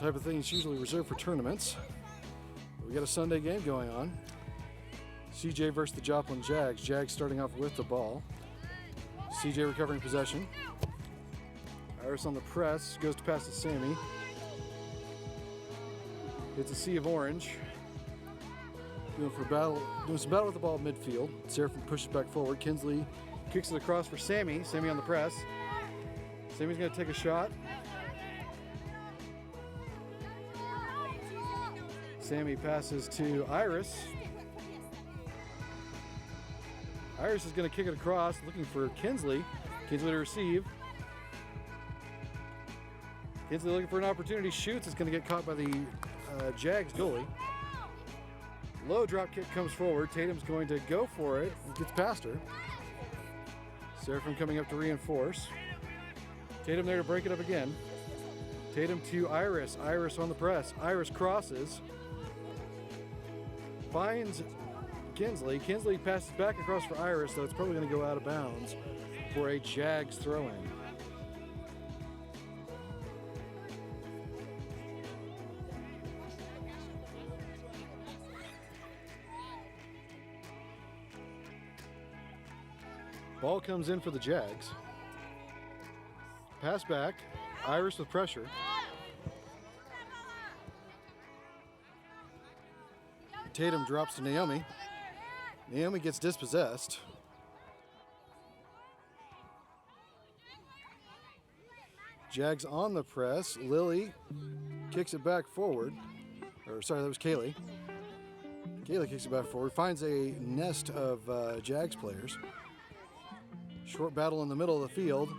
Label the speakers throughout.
Speaker 1: type of thing is usually reserved for tournaments. We got a Sunday game going on. CJ versus the Joplin JAGS. JAGS starting off with the ball. CJ recovering possession. Iris on the press, goes to pass to Sammy. Hits a sea of orange. Doing some battle with the ball midfield. Seraphim pushes back forward. Kinsley kicks it across for Sammy. Sammy on the press. Sammy's going to take a shot. Sammy passes to Iris. Iris is going to kick it across, looking for Kinsley. Kinsley to receive. Kinsley looking for an opportunity, shoots. It's going to get caught by the JAGS goalie. Low drop kick comes forward. Tatum's going to go for it. It gets past her. Seraphim coming up to reinforce. Tatum there to break it up again. Tatum to Iris. Iris on the press. Iris crosses. Finds Kinsley. Kinsley passes back across for Iris, though it's probably going to go out of bounds for a JAGS throw-in. Ball comes in for the JAGS. Pass back. Iris with pressure. Tatum drops to Naomi. Naomi gets dispossessed. JAGS on the press. Lily kicks it back forward. Or sorry, that was Kaylee. Kaylee kicks it back forward. Finds a nest of JAGS players. Short battle in the middle of the field.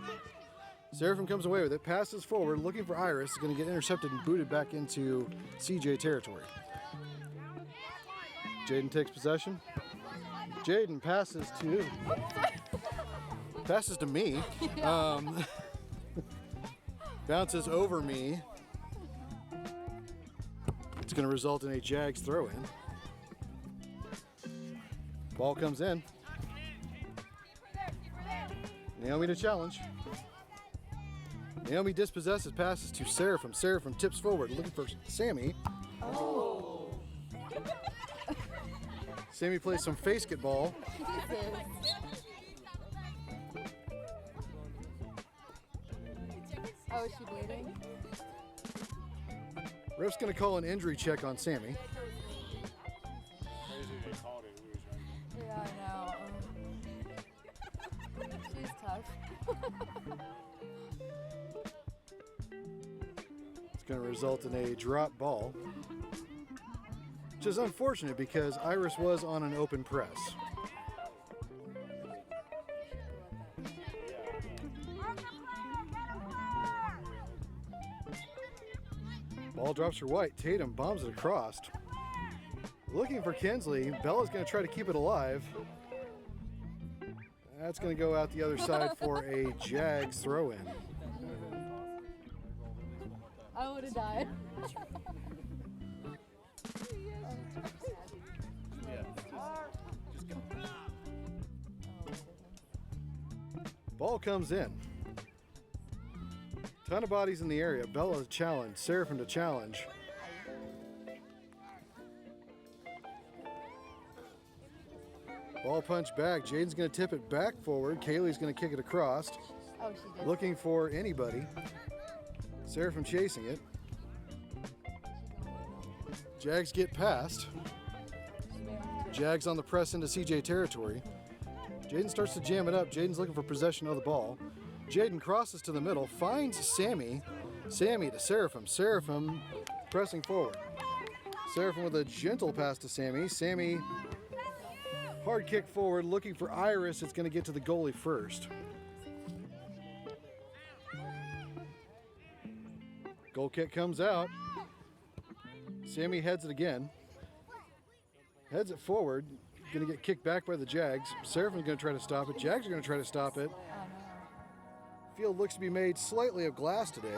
Speaker 1: Seraphim comes away with it. Passes forward, looking for Iris. Is going to get intercepted and booted back into CJ territory. Jaden takes possession. Jaden passes to me. Bounces over me. It's going to result in a JAGS throw-in. Ball comes in. Naomi to challenge. Naomi dispossesses, passes to Seraphim. Seraphim tips forward, looking for Sammy.
Speaker 2: Oh.
Speaker 1: Sammy plays some face-get ball.
Speaker 2: Oh, is she bleeding?
Speaker 1: Ref's going to call an injury check on Sammy.
Speaker 2: Yeah, I know. She's tough.
Speaker 1: It's going to result in a drop ball, which is unfortunate because Iris was on an open press. Ball drops for White. Tatum bombs it across. Looking for Kinsley. Bella's going to try to keep it alive. That's going to go out the other side for a JAGS throw-in.
Speaker 2: I would have died.
Speaker 1: Ball comes in. Ton of bodies in the area. Bella to challenge. Seraphim to challenge. Ball punch back. Jaden's going to tip it back forward. Kaylee's going to kick it across.
Speaker 2: Oh, she did.
Speaker 1: Looking for anybody. Seraphim chasing it. JAGS get past. JAGS on the press into CJ territory. Jaden starts to jam it up. Jaden's looking for possession of the ball. Jaden crosses to the middle, finds Sammy. Sammy to Seraphim. Seraphim pressing forward. Seraphim with a gentle pass to Sammy. Sammy, hard kick forward, looking for Iris. It's going to get to the goalie first. Goal kick comes out. Sammy heads it again. Heads it forward. Going to get kicked back by the JAGS. Seraphim's going to try to stop it. JAGS are going to try to stop it. Field looks to be made slightly of glass today.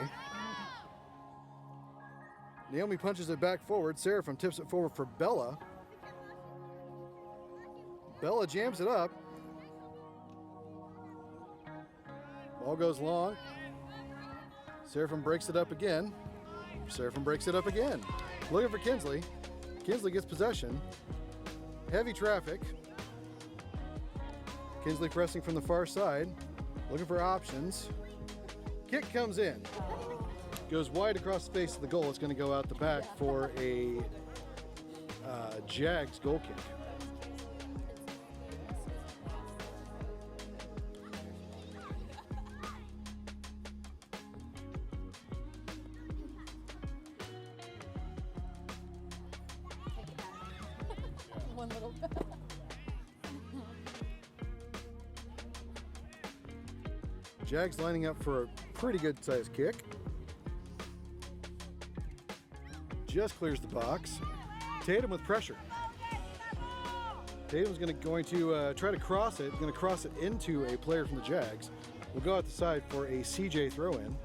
Speaker 1: Naomi punches it back forward. Seraphim tips it forward for Bella. Bella jams it up. Ball goes long. Seraphim breaks it up again. Seraphim breaks it up again. Looking for Kinsley. Kinsley gets possession. Heavy traffic. Kinsley pressing from the far side. Looking for options. Kick comes in. Goes wide across the face of the goal. It's going to go out the back for a JAGS goal kick.
Speaker 2: One little.
Speaker 1: JAGS lining up for a pretty good sized kick. Just clears the box. Tatum with pressure. Tatum's going to try to cross it. Going to cross it into a player from the JAGS. We'll go out the side for a CJ throw in.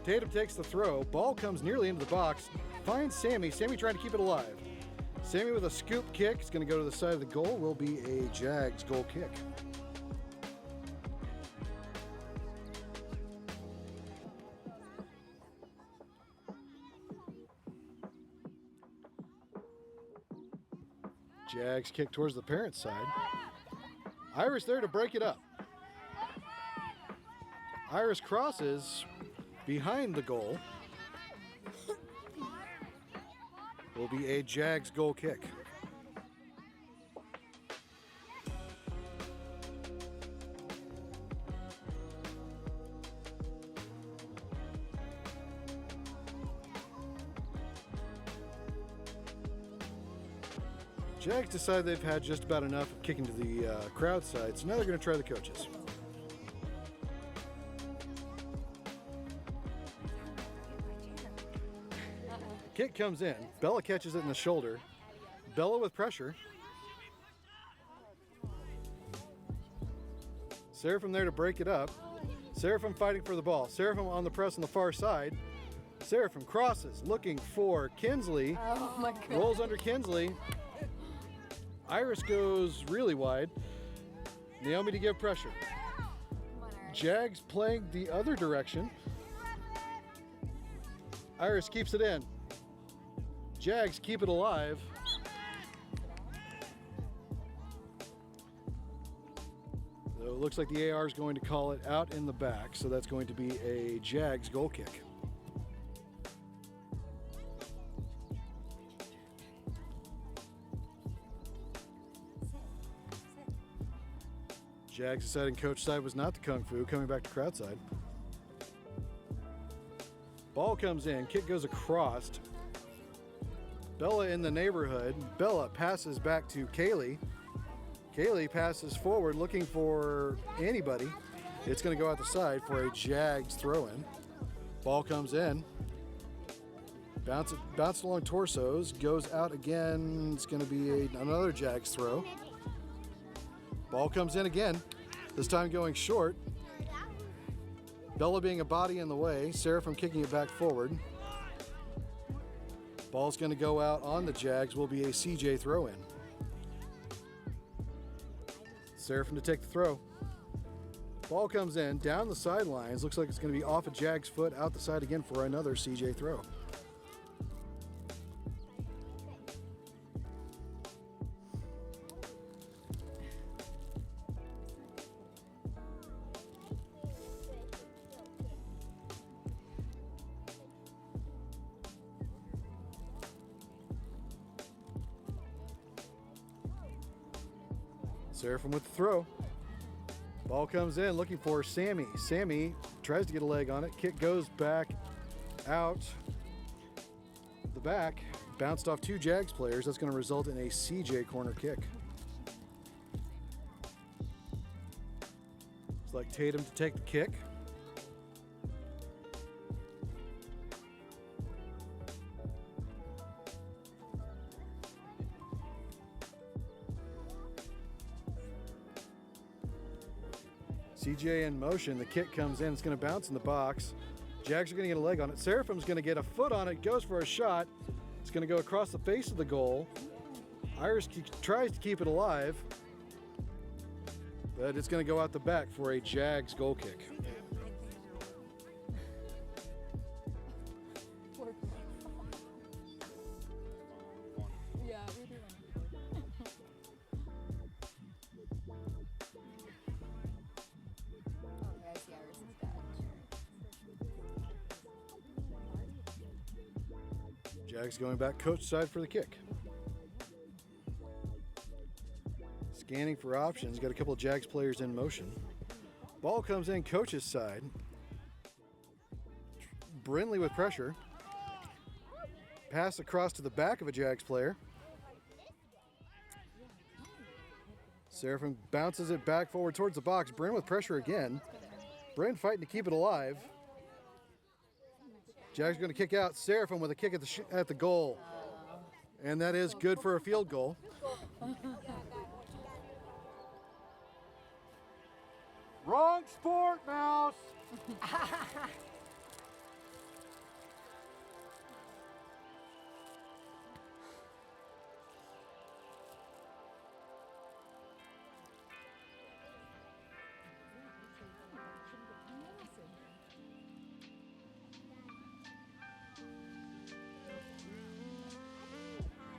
Speaker 1: Tatum takes the throw. Ball comes nearly into the box. Finds Sammy. Sammy trying to keep it alive. Sammy with a scoop kick. It's going to go to the side of the goal. Will be a JAGS goal kick. JAGS kick towards the parent side. Iris there to break it up. Iris crosses behind the goal. Will be a JAGS goal kick. JAGS decided they've had just about enough of kicking to the crowd side, so now they're going to try the coaches. Kick comes in. Bella catches it in the shoulder. Bella with pressure. Seraphim there to break it up. Seraphim fighting for the ball. Seraphim on the press on the far side. Seraphim crosses, looking for Kinsley.
Speaker 2: Oh my God.
Speaker 1: Rolls under Kinsley. Iris goes really wide. Naomi to give pressure.
Speaker 2: Come on, Iris.
Speaker 1: JAGS playing the other direction. Iris keeps it in. JAGS keep it alive. So it looks like the AR is going to call it out in the back, so that's going to be a JAGS goal kick. JAGS deciding coach side was not the Kung Fu, coming back to crowd side. Ball comes in, kick goes across. Bella in the neighborhood. Bella passes back to Kaylee. Kaylee passes forward looking for anybody. It's going to go out the side for a JAGS throw in. Ball comes in. Bounce along torsos. Goes out again. It's going to be another JAGS throw. Ball comes in again. This time going short. Bella being a body in the way. Seraphim kicking it back forward. Ball's going to go out on the JAGS. Will be a CJ throw in. Seraphim to take the throw. Ball comes in down the sidelines. Looks like it's going to be off a JAGS foot out the side again for another CJ throw. Seraphim with the throw. Ball comes in looking for Sammy. Sammy tries to get a leg on it. Kick goes back out the back. Bounced off two JAGS players. That's going to result in a CJ corner kick. It's like Tatum to take the kick. CJ in motion. The kick comes in. It's going to bounce in the box. JAGS are going to get a leg on it. Seraphim's going to get a foot on it. Goes for a shot. It's going to go across the face of the goal. Iris tries to keep it alive, but it's going to go out the back for a JAGS goal kick. Jags going back coach side for the kick. Scanning for options. Got a couple of Jags players in motion. Ball comes in coach's side. Brindley with pressure. Pass across to the back of a Jags player. Seraphim bounces it back forward towards the box. Bryn with pressure again. Bryn fighting to keep it alive. Jags going to kick out. Seraphim with a kick at the goal. And that is good for a field goal. Wrong sport, Mouse.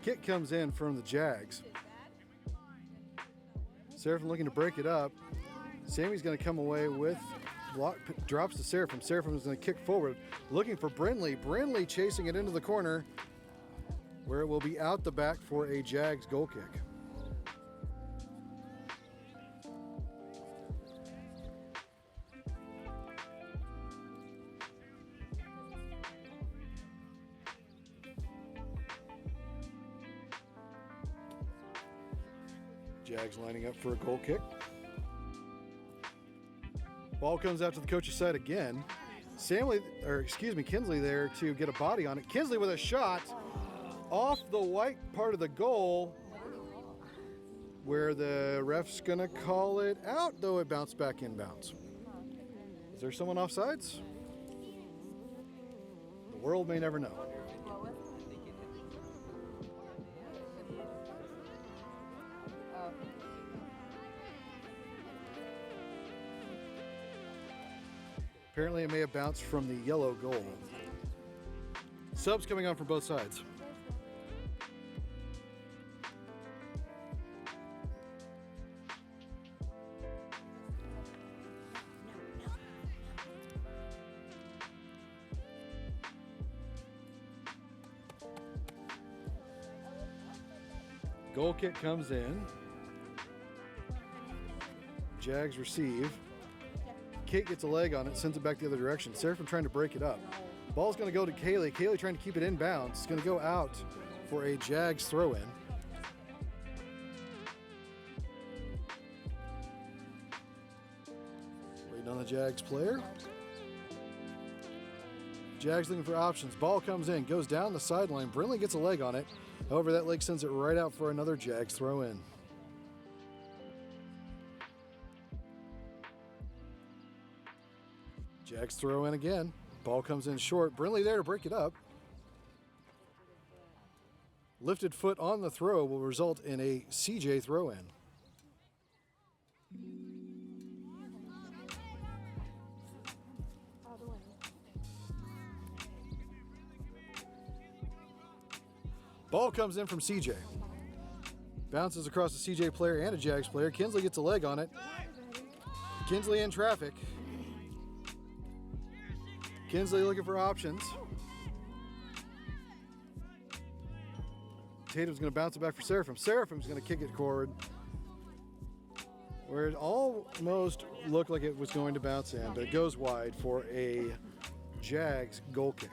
Speaker 1: Kick comes in from the Jags. Seraphim looking to break it up. Sammy's going to come away with block, drops to Seraphim. Seraphim is going to kick forward, looking for Brindley. Brindley chasing it into the corner, where it will be out the back for a Jags goal kick. Jags lining up for a goal kick. Ball comes out to the coach's side again. Kinsley there to get a body on it. Kinsley with a shot off the white part of the goal, where the ref's gonna call it out, though it bounced back inbounds. Is there someone offsides? The world may never know. Apparently it may have bounced from the yellow goal. Subs coming on from both sides. Goal kick comes in. Jags receive. Kate gets a leg on it, sends it back the other direction. Seraphim trying to break it up. Ball's going to go to Kaylee. Kaylee trying to keep it inbounds. It's going to go out for a Jags throw-in. Waiting on the Jags player. Jags looking for options. Ball comes in, goes down the sideline. Brindley gets a leg on it. However, that leg sends it right out for another Jags throw-in. Jags throw in again. Ball comes in short. Brindley there to break it up. Lifted foot on the throw will result in a CJ throw in. Ball comes in from CJ. Bounces across the CJ player and a Jags player. Kinsley gets a leg on it. Kinsley in traffic. Kinsley looking for options. Tatum's going to bounce it back for Seraphim. Seraphim's going to kick it forward, where it almost looked like it was going to bounce in, but it goes wide for a Jags goal kick.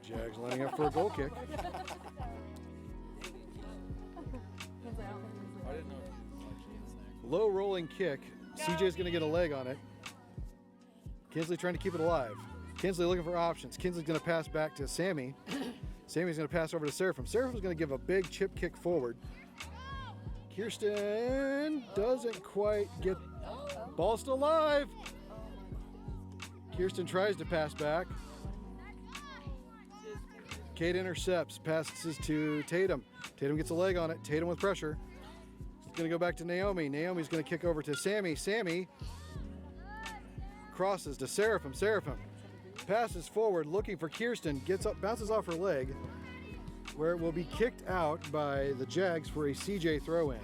Speaker 1: Jags lining up for a goal kick. Low rolling kick. CJ's going to get a leg on it. Kinsley trying to keep it alive. Kinsley looking for options. Kinsley's going to pass back to Sammy. Sammy's going to pass over to Seraphim. Seraphim's going to give a big chip kick forward. Kirsten doesn't quite get... Ball still alive. Kirsten tries to pass back. Kate intercepts, passes to Tatum. Tatum gets a leg on it. Tatum with pressure. It's going to go back to Naomi. Naomi's going to kick over to Sammy. Sammy crosses to Seraphim. Seraphim passes forward, looking for Kirsten. Gets up, bounces off her leg, where it will be kicked out by the Jags for a CJ throw-in.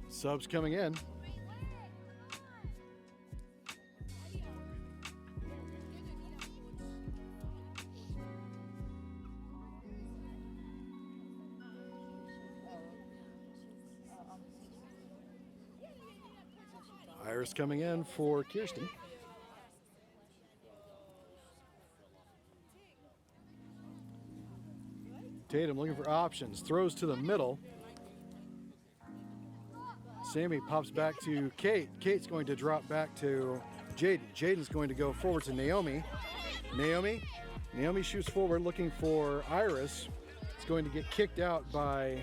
Speaker 1: Subs coming in. Iris coming in for Kirsten. Tatum looking for options, throws to the middle. Sammy pops back to Kate. Kate's going to drop back to Jaden. Jaden's going to go forward to Naomi. Naomi shoots forward looking for Iris. It's going to get kicked out by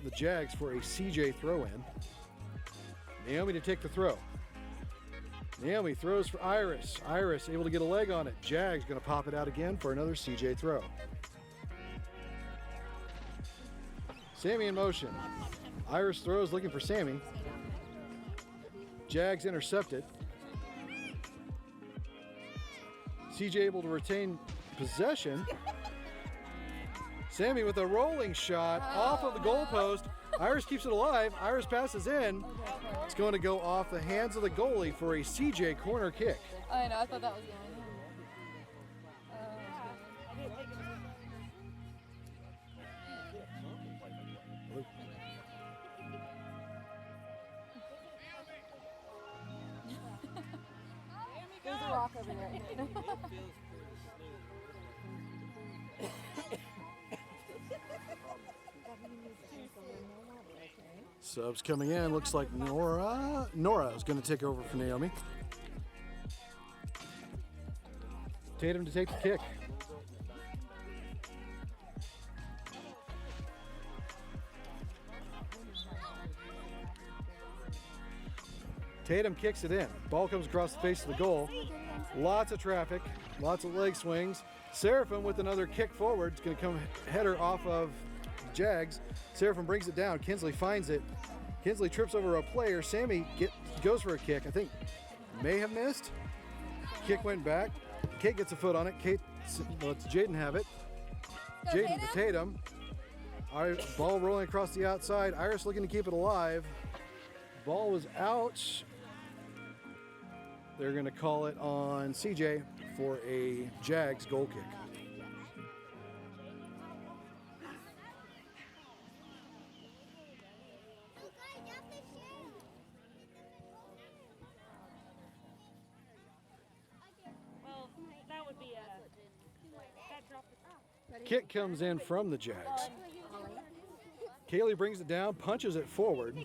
Speaker 1: the Jags for a CJ throw-in. Naomi to take the throw. Naomi throws for Iris. Iris able to get a leg on it. Jags going to pop it out again for another CJ throw. Sammy in motion. Iris throws looking for Sammy. Jags intercepted. CJ able to retain possession. Sammy with a rolling shot off of the goalpost. Iris keeps it alive. Iris passes in. It's going to go off the hands of the goalie for a CJ corner kick.
Speaker 2: I know, I thought that was going. There's a rock over there.
Speaker 1: Subs coming in. Looks like Nora is going to take over for Naomi. Tatum to take the kick. Tatum kicks it in. Ball comes across the face of the goal. Lots of traffic, lots of leg swings. Seraphim with another kick forward. It's going to come header off of Jags. Seraphim brings it down. Kinsley finds it. Kinsley trips over a player. Sammy goes for a kick. I think may have missed. Kick went back. Kate gets a foot on it. Kate lets Jaden have it. Jaden to Tatum. Ball rolling across the outside. Iris looking to keep it alive. Ball was out. They're going to call it on CJ for a Jags goal kick.
Speaker 3: Well, that would be
Speaker 1: Kick comes in from the Jags. Kaylee brings it down, punches it forward.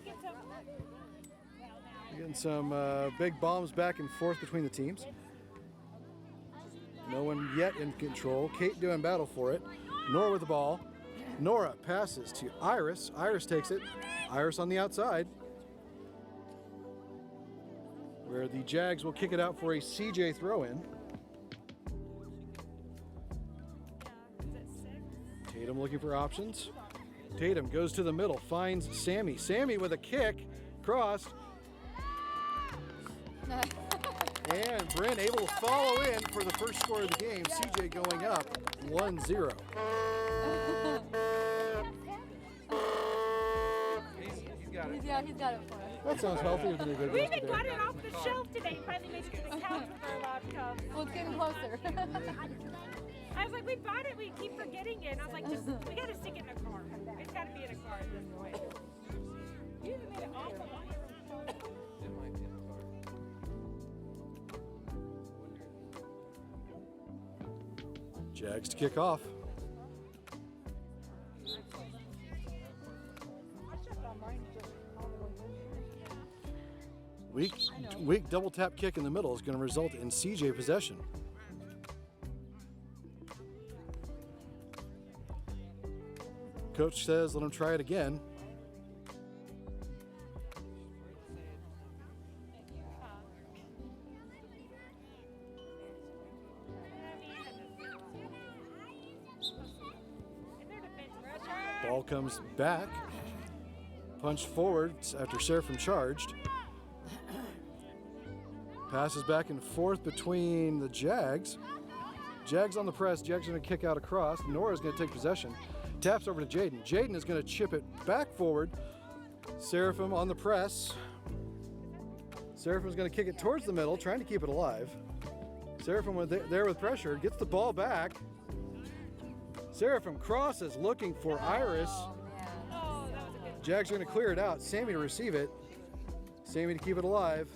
Speaker 1: Getting some big bombs back and forth between the teams. No one yet in control. Kate doing battle for it. Nora with the ball. Nora passes to Iris. Iris takes it. Iris on the outside, where the Jags will kick it out for a CJ throw-in. Tatum looking for options. Tatum goes to the middle, finds Sammy. Sammy with a kick, crossed. And Bryn able to follow in for the first score of the game. CJ going up 1-0.
Speaker 2: He's got it for us.
Speaker 1: That sounds healthier than it did
Speaker 3: We
Speaker 1: yesterday.
Speaker 3: even got it off the shelf today. Finally made it to the couch with our laptop.
Speaker 2: Well, it's getting closer.
Speaker 3: I was like, we bought it. We keep forgetting it. And I was like, we got to stick it in a car. It's got to be in a car at this point. You even made it off the line.
Speaker 1: Jags to kick off. Weak double tap kick in the middle is going to result in CJ possession. Coach says let him try it again. Ball comes back. Punched forward after Seraphim charged. Passes back and forth between the Jags. Jags on the press. Jags going to kick out across. Nora's going to take possession. Taps over to Jaden. Jaden is going to chip it back forward. Seraphim on the press. Seraphim's going to kick it towards the middle, trying to keep it alive. Seraphim there with pressure. Gets the ball back. Seraphim crosses, looking for Iris.
Speaker 2: Oh, man.
Speaker 3: Oh, that was a good.
Speaker 1: Jags are going to clear it out. Sammy to receive it. Sammy to keep it alive.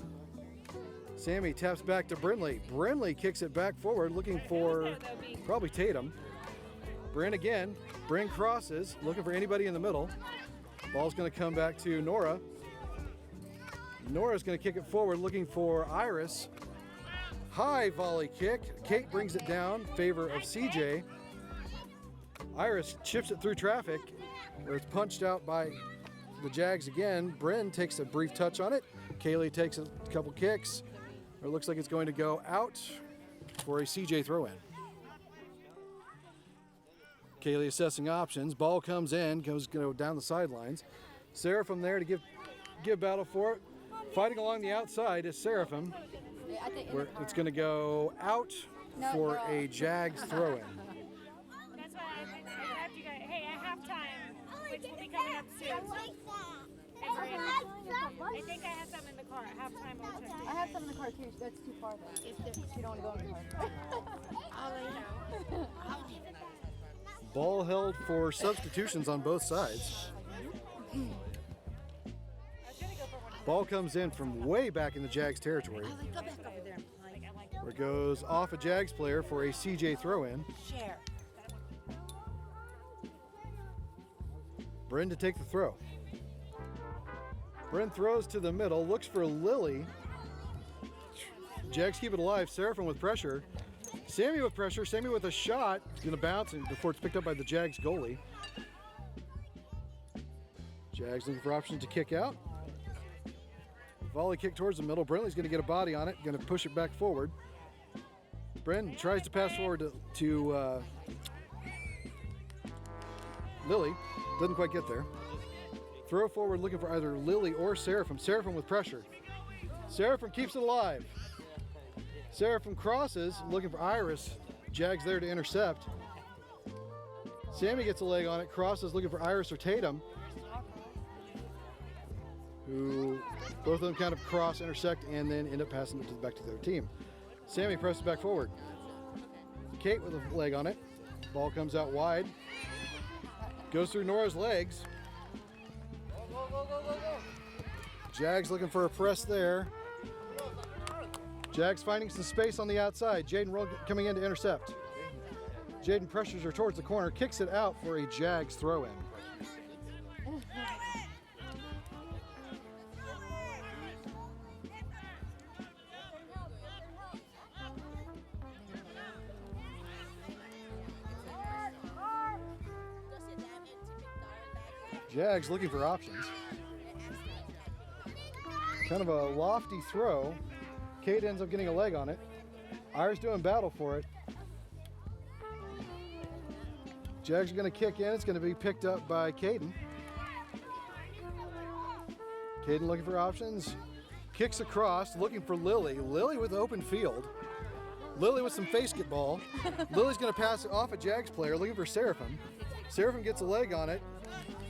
Speaker 1: Sammy taps back to Brindley. Brindley kicks it back forward, looking for probably Tatum. Bryn again. Bryn crosses, looking for anybody in the middle. Ball's going to come back to Nora. Nora's going to kick it forward, looking for Iris. High volley kick. Kate brings it down in favor of CJ. Iris chips it through traffic, where it's punched out by the Jags again. Bryn takes a brief touch on it. Kaylee takes a couple kicks. It looks like it's going to go out for a CJ throw-in. Kaylee assessing options. Ball comes in, goes down the sidelines. Seraphim there to give battle for it. Fighting along the outside is Seraphim.
Speaker 2: Yeah, I think
Speaker 1: Where it's going to go out for a Jags throw-in.
Speaker 3: That's why I have you guys. Hey, at halftime, which will be coming up soon. I think I have some in the car at halftime. I'll check
Speaker 2: I have some in the car too. That's too far though. You don't want to go in the car.
Speaker 3: I'll let you know.
Speaker 1: Ball held for substitutions on both sides. Ball comes in from way back in the Jags territory.
Speaker 4: Go back over there and play.
Speaker 1: Where it goes off a Jags player for a CJ throw-in.
Speaker 4: Share.
Speaker 1: Bryn to take the throw. Bryn throws to the middle, looks for Lily. Jags keep it alive. Seraphim with pressure. Sammy with pressure. Sammy with a shot. He's going to bounce before it's picked up by the Jags goalie. Jags looking for options to kick out. Volley kick towards the middle. Brindley's going to get a body on it. Going to push it back forward. Bryn tries to pass forward to Lily. Doesn't quite get there. Throw forward looking for either Lily or Seraphim. Seraphim with pressure. Seraphim keeps it alive. Seraphim crosses looking for Iris. Jags there to intercept. Sammy gets a leg on it. Crosses looking for Iris or Tatum. Who both of them kind of cross, intersect, and then end up passing it back to their team. Sammy presses back forward. Kate with a leg on it. Ball comes out wide. Goes through Nora's legs. Jags looking for a press there. Jags finding some space on the outside. Jaden coming in to intercept. Jaden pressures her towards the corner, kicks it out for a Jags throw-in. Jags looking for options. Kind of a lofty throw. Kate ends up getting a leg on it. Iris doing battle for it. Jags are going to kick in. It's going to be picked up by Caden. Caden looking for options. Kicks across, looking for Lily. Lily with open field. Lily with some face get ball. Lily's going to pass it off a Jags player, looking for Seraphim. Seraphim gets a leg on it.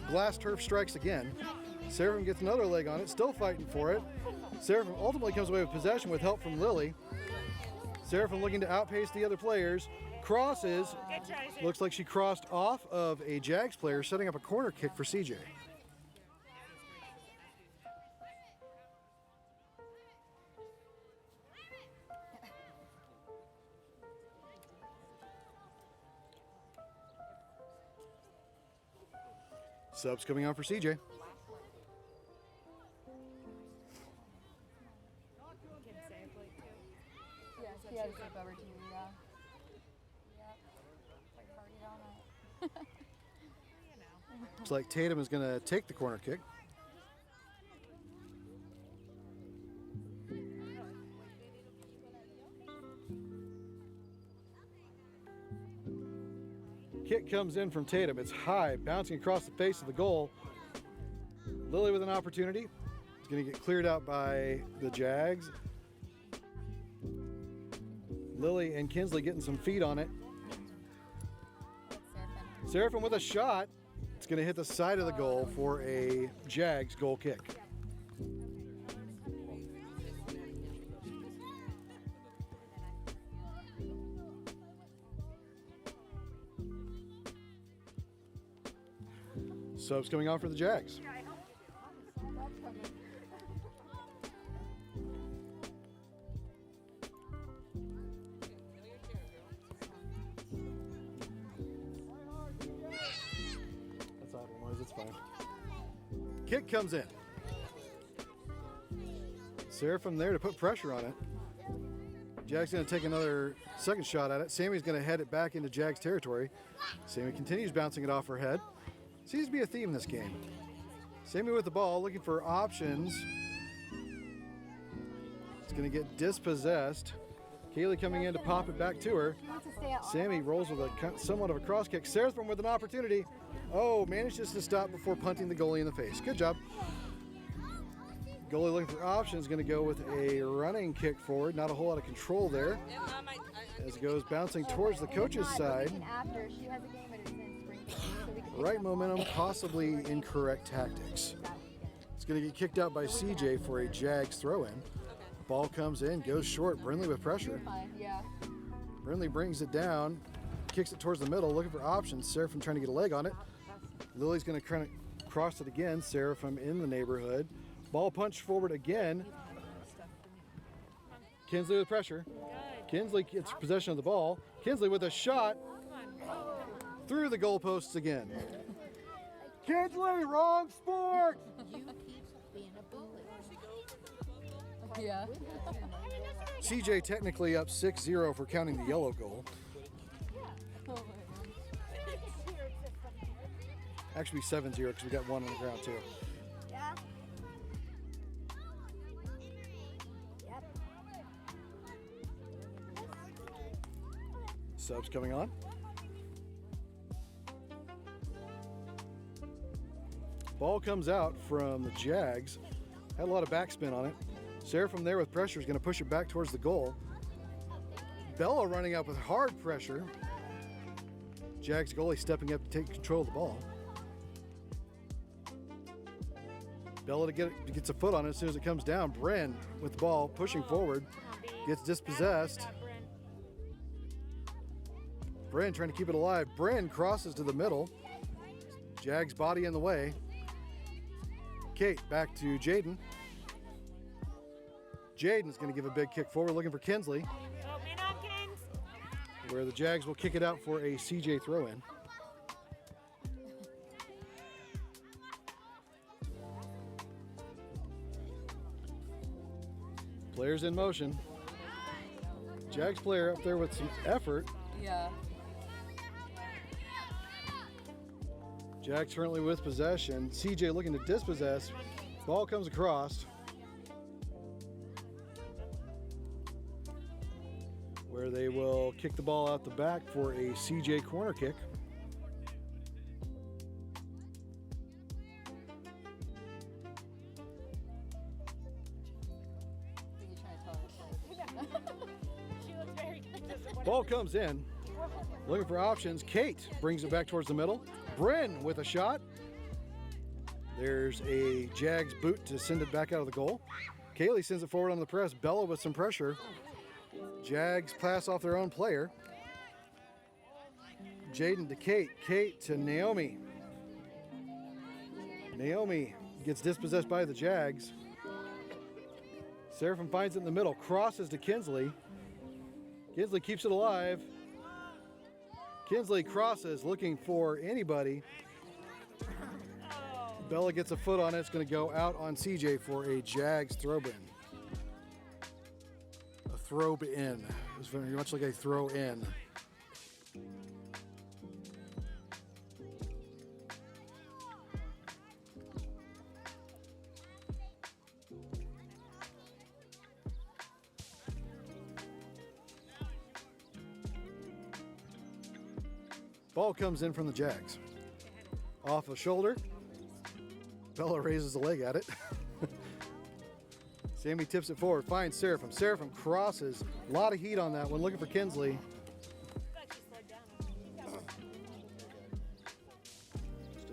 Speaker 1: Glass turf strikes again. Seraphim gets another leg on it, still fighting for it. Seraphim ultimately comes away with possession with help from Lily. Seraphim looking to outpace the other players. Crosses. Looks like she crossed off of a Jags player, setting up a corner kick for CJ. Subs coming on for CJ.
Speaker 3: Can save like two.
Speaker 2: Yes, he had to flip over to you, yeah. Yep. Like partied all night.
Speaker 3: You know.
Speaker 1: Looks like Tatum is going to take the corner kick. Kick comes in from Tatum. It's high, bouncing across the face of the goal. Lily with an opportunity. It's going to get cleared out by the Jags. Lily and Kinsley getting some feet on it. Seraphim with a shot. It's going to hit the side of the goal for a Jags goal kick. Subs coming on for the Jags. That's audible noise, it's fine. Kick comes in. Seraphim there to put pressure on it. Jags going to take another second shot at it. Sammy's going to head it back into Jags territory. Sammy continues bouncing it off her head. Seems to be a theme in this game. Sammy with the ball, looking for options. It's going to get dispossessed. Kaylee coming in to pop it back to her. Sammy rolls with a somewhat of a cross kick. Seraphim with an opportunity. Oh, manages to stop before punting the goalie in the face. Good job. Goalie looking for options, going to go with a running kick forward. Not a whole lot of control there. As it goes bouncing towards the coach's side. Right momentum, possibly incorrect tactics. It's going to get kicked out by CJ for a Jags throw-in. Ball comes in, goes short. Brindley with pressure. Brindley brings it down, kicks it towards the middle, looking for options. Seraphim trying to get a leg on it. Lily's going to kind of cross it again. Seraphim in the neighborhood. Ball punched forward again. Kinsley with pressure. Kinsley gets possession of the ball. Kinsley with a shot. Through the goalposts again. Kinsley, wrong sport!
Speaker 2: You keep being a bully. Yeah.
Speaker 1: CJ technically up 6-0 for counting the yellow goal. Actually 7-0 because we got one on the ground too.
Speaker 2: Yeah. Yep.
Speaker 1: Subs coming on. Ball comes out from the Jags. Had a lot of backspin on it. Seraphim there with pressure is going to push it back towards the goal. Bella running up with hard pressure. Jags goalie stepping up to take control of the ball. Bella gets a foot on it as soon as it comes down. Bren with the ball pushing forward. Gets dispossessed. Bren trying to keep it alive. Bren crosses to the middle. Jags body in the way. Kate back to Jaden. Jaden's going to give a big kick forward, looking for Kinsley. Where the Jags will kick it out for a CJ throw-in. Players in motion. Jags player up there with some effort.
Speaker 2: Yeah.
Speaker 1: Jags currently with possession. CJ looking to dispossess. Ball comes across. Where they will kick the ball out the back for a CJ corner kick. Ball comes in. Looking for options. Kate brings it back towards the middle. Bren with a shot. There's a Jags boot to send it back out of the goal. Kaylee sends it forward on the press. Bella with some pressure. Jags pass off their own player. Jaden to Kate. Kate to Naomi. Naomi gets dispossessed by the Jags. Seraphim finds it in the middle. Crosses to Kinsley. Kinsley keeps it alive. Kinsley crosses, looking for anybody. Bella gets a foot on it. It's going to go out on CJ for a Jags throw-in. A throw-in. It's very much like a throw-in. Ball comes in from the Jags. Off a shoulder. Bella raises a leg at it. Sammy tips it forward, finds Seraphim. Seraphim crosses. A lot of heat on that one, looking for Kinsley.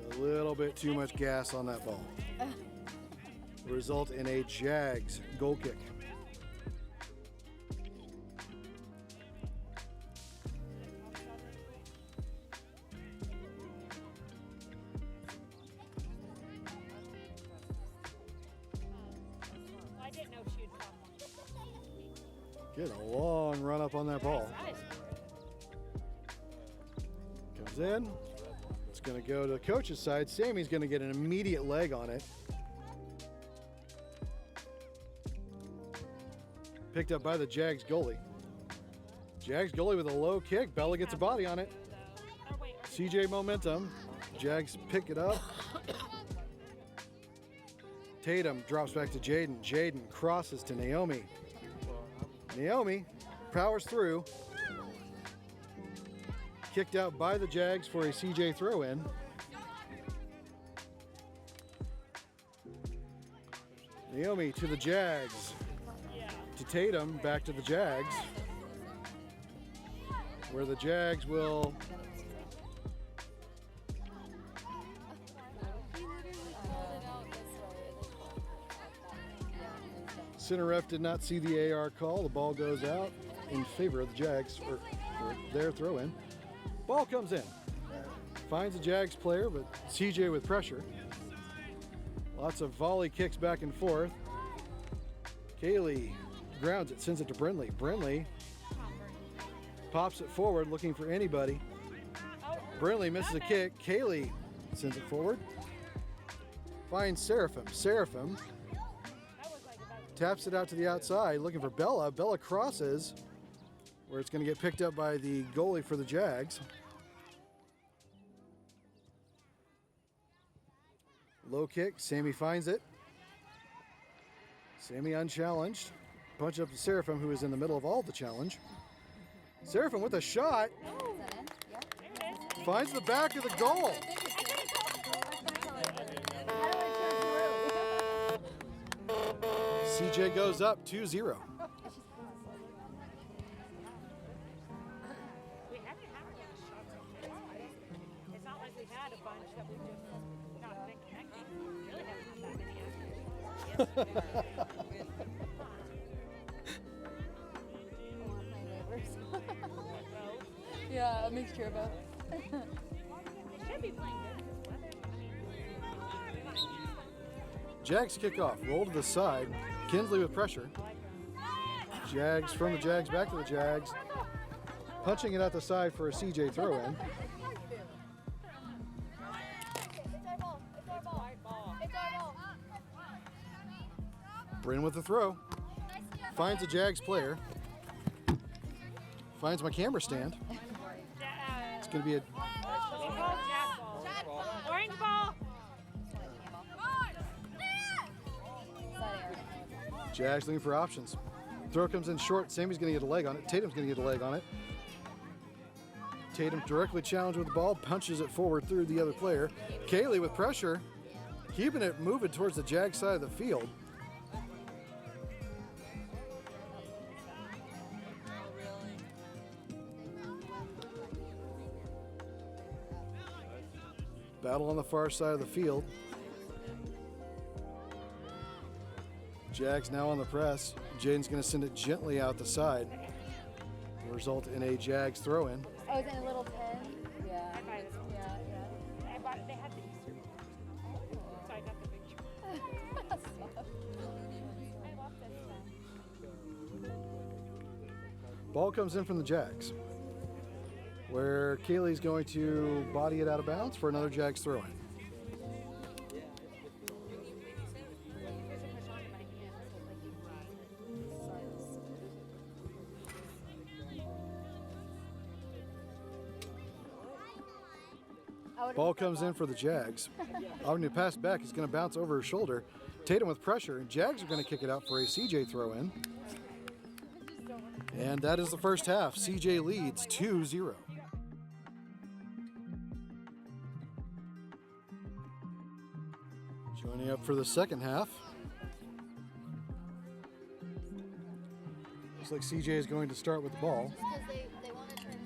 Speaker 1: Just a little bit too much gas on that ball. Result in a Jags goal kick. Getting a long run up on that ball. Comes in. It's going to go to the coach's side. Sammy's going to get an immediate leg on it. Picked up by the Jags goalie. Jags goalie with a low kick. Bella gets a body on it. CJ momentum. Jags pick it up. Tatum drops back to Jaden. Jaden crosses to Naomi. Naomi powers through. Kicked out by the Jags for a CJ throw-in. Naomi to the Jags. To Tatum, back to the Jags. Where the Jags will center ref did not see the AR call. The ball goes out in favor of the Jags for their throw-in. Ball comes in. Finds the Jags player, but CJ with pressure. Lots of volley kicks back and forth. Kaylee grounds it, sends it to Brindley. Brindley pops it forward, looking for anybody. Brindley misses a kick. Kaylee sends it forward. Finds Seraphim. Seraphim taps it out to the outside, looking for Bella. Bella crosses, where it's going to get picked up by the goalie for the Jags. Low kick, Sammy finds it. Sammy unchallenged. Punch up to Seraphim, who is in the middle of all the challenge. Seraphim with a shot. Finds the back of the goal. CJ goes up 2-0.
Speaker 3: We haven't had a shot. It's not like we've had a bunch that we've just not been connecting. We really haven't had that many actually.
Speaker 2: Yeah, a mixture of both.
Speaker 3: They should be playing good this weather.
Speaker 1: Jags kick off. Roll to the side. Kinsley with pressure. Jags from the Jags back to the Jags. Punching it out the side for a CJ throw-in. Bryn with the throw. Finds a Jags player. Finds my camera stand. It's going to be a
Speaker 3: Orange ball.
Speaker 1: Jags looking for options. Throw comes in short. Sammy's going to get a leg on it. Tatum's going to get a leg on it. Tatum directly challenged with the ball, punches it forward through the other player. Kaylee with pressure, keeping it moving towards the Jag side of the field. Battle on the far side of the field. Jags now on the press. Jaden's going to send it gently out the side. Will result in a Jags throw-in.
Speaker 2: Oh, is it a little 10? Yeah.
Speaker 3: I buy this one.
Speaker 2: Yeah.
Speaker 3: I bought it. They had the Easter one. So I got the picture. I love this stuff.
Speaker 1: Ball comes in from the Jags, where Kaylee's going to body it out of bounds for another Jags throw-in. Ball comes in for the Jags. Opportunity to pass back. He's going to bounce over his shoulder. Tatum with pressure, and Jags are going to kick it out for a CJ throw-in. And that is the first half. CJ leads 2-0. Joining up for the second half. Looks like CJ is going to start with the ball.
Speaker 2: Just because they want to fit in.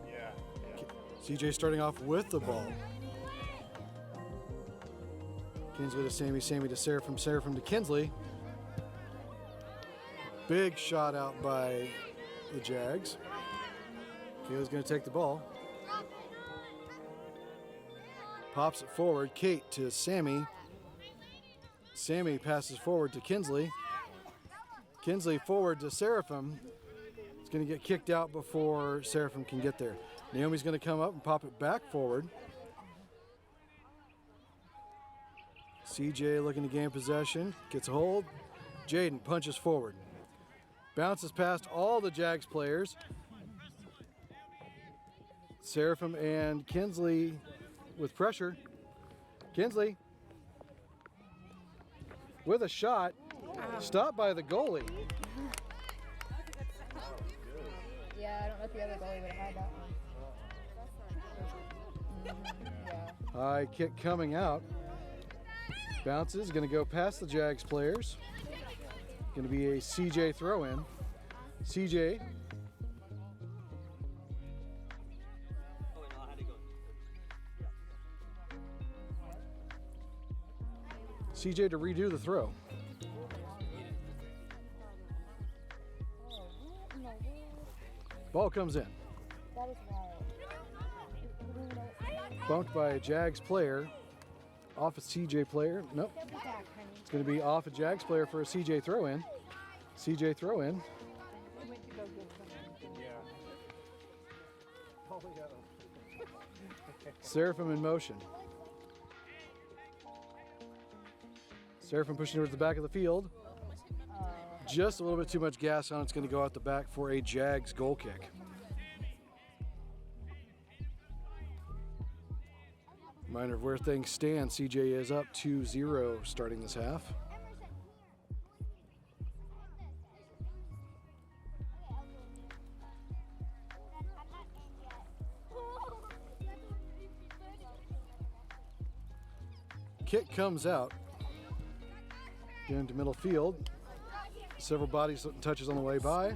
Speaker 2: Yeah.
Speaker 1: CJ starting off with the ball. Kinsley to Sammy, Sammy to Seraphim, Seraphim to Kinsley. Big shot out by the Jags. Kayla's going to take the ball. Pops it forward. Kate to Sammy. Sammy passes forward to Kinsley. Kinsley forward to Seraphim. It's going to get kicked out before Seraphim can get there. Naomi's going to come up and pop it back forward. CJ looking to gain possession. Gets a hold. Jaden punches forward. Bounces past all the Jags players. Seraphim and Kinsley with pressure. Kinsley with a shot. Stopped by the goalie.
Speaker 2: Yeah, I don't know if the other goalie would have had that one. Yeah.
Speaker 1: High kick coming out. Bounces, going to go past the Jags players. Going to be a CJ throw in. CJ. CJ to redo the throw. Ball comes in.
Speaker 2: That is wild.
Speaker 1: Bumped by a Jags player. Off a CJ player. Nope. It's going to be off a Jags player for a CJ throw in. CJ throw in. Seraphim in motion. Seraphim pushing towards the back of the field. Just a little bit too much gas on. It's going to go out the back for a Jags goal kick. Reminder of where things stand. CJ is up 2-0 starting this half. Kick comes out. Get into middle field. Several bodies touches on the way by.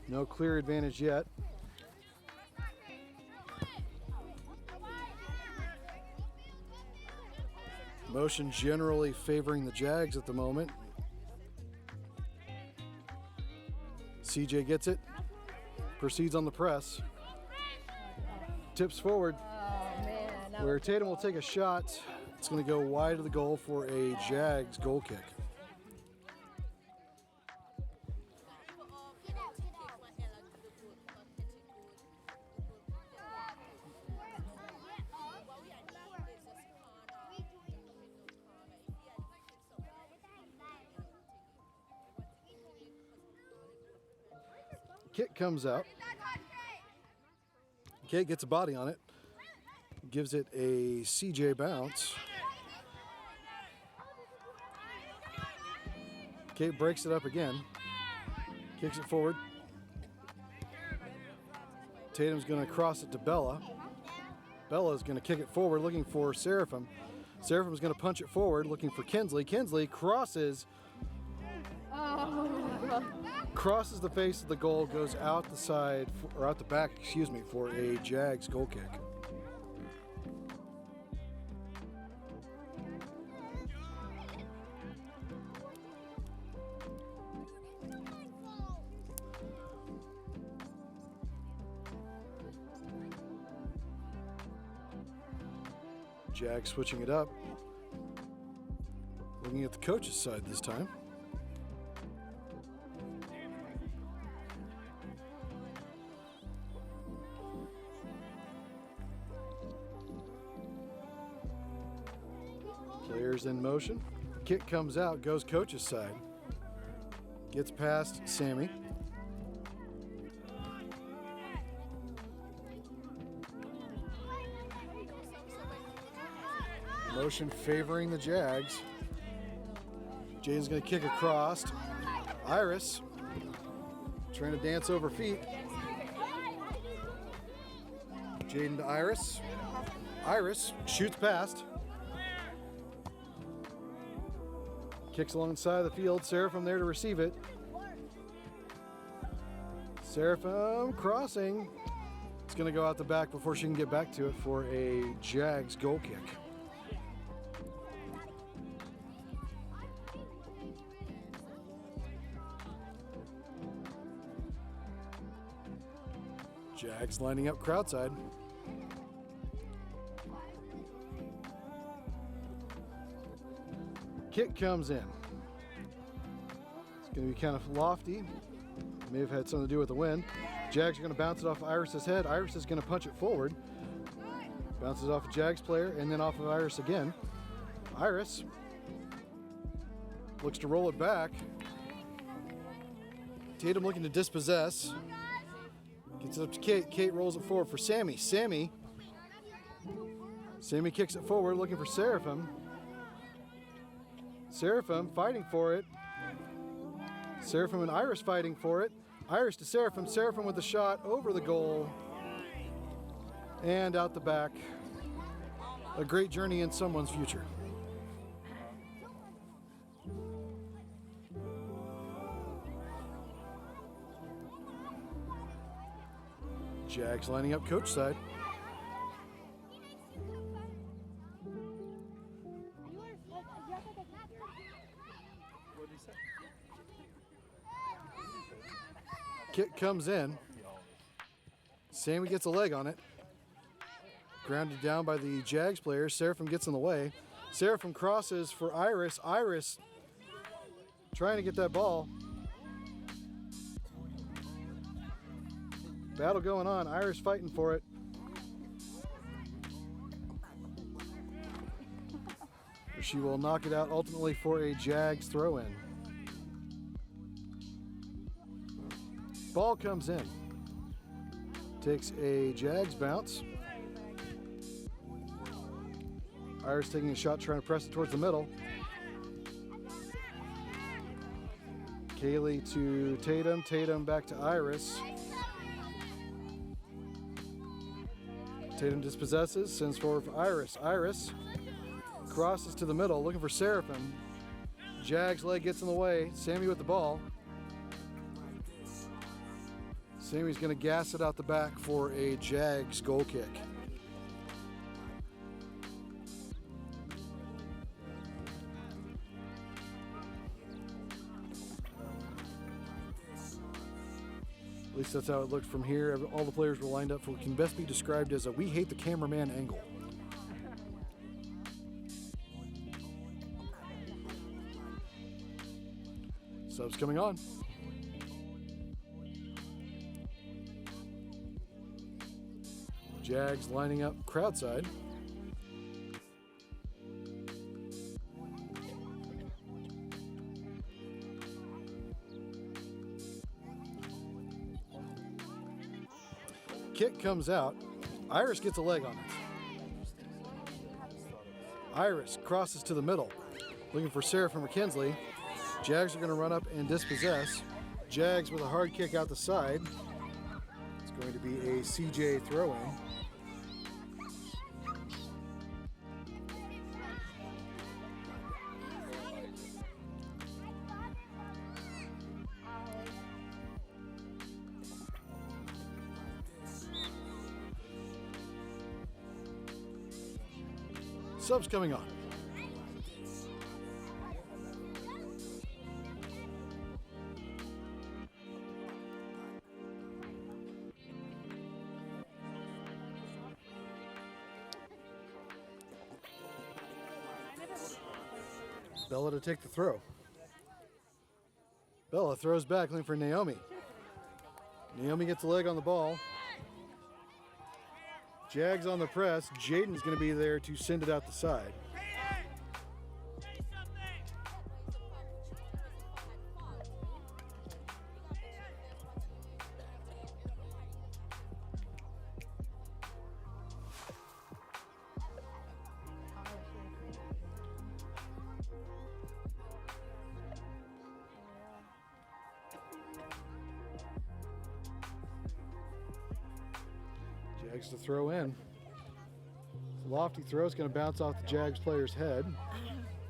Speaker 1: No clear advantage yet. Motion generally favoring the Jags at the moment. CJ gets it. Proceeds on the press. Tips forward.
Speaker 2: Oh, man.
Speaker 1: Where Tatum will take a shot. It's going to go wide of the goal for a Jags goal kick. Kick comes out. Kate gets a body on it. Gives it a CJ bounce. Kate breaks it up again. Kicks it forward. Tatum's going to cross it to Bella. Bella's going to kick it forward looking for Seraphim. Seraphim's going to punch it forward looking for Kinsley. Kinsley crosses. Crosses the face of the goal, goes out the side, or out the back, excuse me, for a Jags goal kick. Jags switching it up. Looking at the coach's side this time. players in motion. Kick comes out, goes coach's side. Gets past Sammy. Motion favoring the Jags. Jaden's going to kick across. Iris trying to dance over feet. Jaden to Iris. Iris shoots past. Kicks alongside the field. Seraphim there to receive it. Seraphim crossing. It's going to go out the back before she can get back to it for a Jags goal kick. Jags lining up crowd side. Kick comes in. It's going to be kind of lofty. May have had something to do with the wind. Jags are going to bounce it off Iris's head. Iris is going to punch it forward. Bounces off a Jags player and then off of Iris again. Iris looks to roll it back. Tatum looking to dispossess. Gets it up to Kate. Kate rolls it forward for Sammy. Sammy kicks it forward, looking for Seraphim. Seraphim fighting for it. Seraphim and Iris fighting for it. Iris to Seraphim. Seraphim with the shot over the goal. And out the back. A great journey in someone's future. Jags lining up coach side. Kick comes in. Sammy gets a leg on it. Grounded down by the Jags player. Seraphim gets in the way. Seraphim crosses for Iris. Iris trying to get that ball. Battle going on. Iris fighting for it. She will knock it out ultimately for a Jags throw-in. Ball comes in. Takes a Jags bounce. Iris taking a shot, trying to press it towards the middle. Kaylee to Tatum. Tatum back to Iris. Tatum dispossesses, sends forward for Iris. Iris crosses to the middle, looking for Seraphim. Jags leg gets in the way. Sammy with the ball. Sammy's going to gas it out the back for a Jags goal kick. At least that's how it looked from here. All the players were lined up for what can best be described as a "we hate the cameraman" angle. Subs coming on. Jags lining up crowd side. Kick comes out. Iris gets a leg on it. Iris crosses to the middle, looking for Seraphim or Kinsley. Jags are going to run up and dispossess. Jags with a hard kick out the side. It's going to be a CJ throw-in. Subs coming on. Bella to take the throw. Bella throws back, looking for Naomi. Naomi gets a leg on the ball. Jags on the press. Jaden's going to be there to send it out the side. Jags to throw in. Lofty throw is going to bounce off the Jags player's head.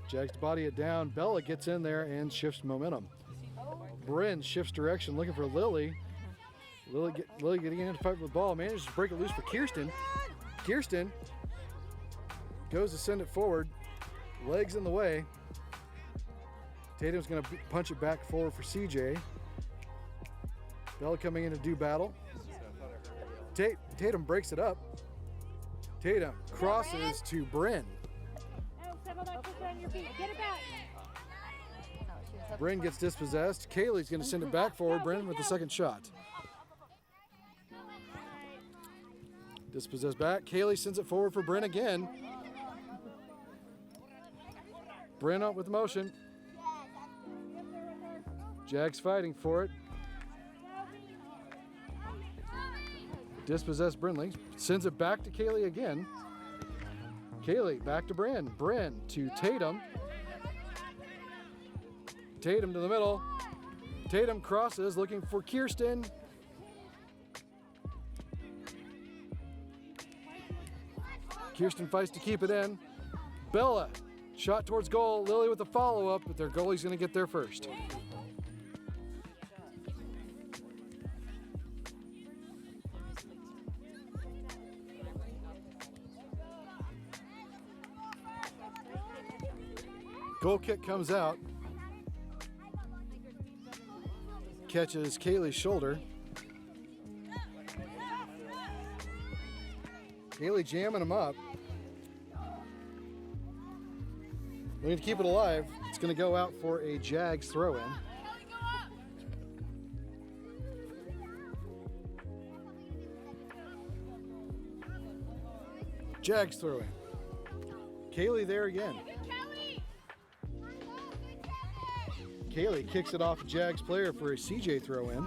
Speaker 1: Jags to body it down. Bella gets in there and shifts momentum. Bryn shifts direction, looking for Lily. Lily getting in to fight with the ball. Manages to break it loose for Kirsten. Kirsten goes to send it forward. Legs in the way. Tatum's going to punch it back forward for CJ. Bella coming in to do battle. Tatum breaks it up. Tatum crosses to Bryn.
Speaker 3: Settle that quickly on your feet. Get it back.
Speaker 1: Bryn gets dispossessed. Kaylee's going to send it back forward. Bryn with the second shot. Dispossessed back. Kaylee sends it forward for Bryn again. Bryn up with motion. Jags fighting for it. Dispossessed Brinley. Sends it back to Kaylee again. Kaylee back to Bryn. Bryn to Tatum. Tatum to the middle. Tatum crosses looking for Kirsten. Kirsten fights to keep it in. Bella shot towards goal. Lily with the follow-up, but their goalie's going to get there first. Goal kick comes out. Catches Kaylee's shoulder. Kaylee jamming him up. We need to keep it alive. It's going to go out for a Jags throw-in. Jags throw-in. Kaylee there again. Kaylee kicks it off a Jags player for a CJ throw-in.